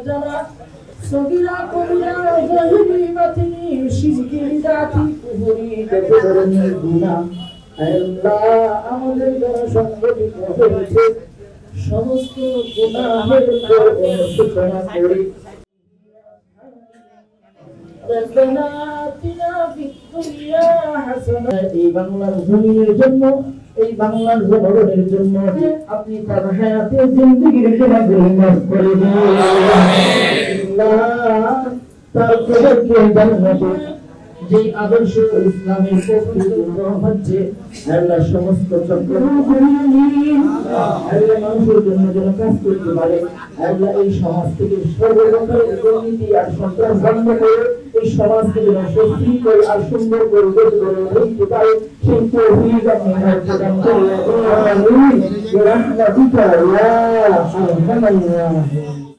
অজানা সগীরা কবিরা জাহিরি বাতিনি শিরকি বিদাতি কুফরি যত ধরনের গুনাহ আল্লাহ আমাদের দ্বারা সংগঠিত হয়েছে সমস্ত গুনাহের অনুশোচনা করি ربنا آتنا في الدنيا حسنة এই বাংলার জমিনের জন্য এই বাংলার জনগণের জন্য আপনি তার হায়াতে জিন্দেগির গুনাহগুলো মাফ করে দিন আল্লাহ তার কবরকে জান্নাতে যে আদর্শ ইসলামের পবিত্র হচ্ছে আল্লাহ সমস্ত আল্লাহ মানুষের জন্য যেন কাজ করতে পারে আল্লাহ এই সমাজ থেকে সর্বপ্রকারের দুর্নীতি আর সন্ত্রাস বন্ধ করে এই সমাজকে যেন সুশৃঙ্খল আর সুন্দর করে গড়ে তুলতে পারে সেই তৌফিক আপনি প্রদান করুন আমিন বিরহমাতিকা ইয়া আরহামার রাহিমিন।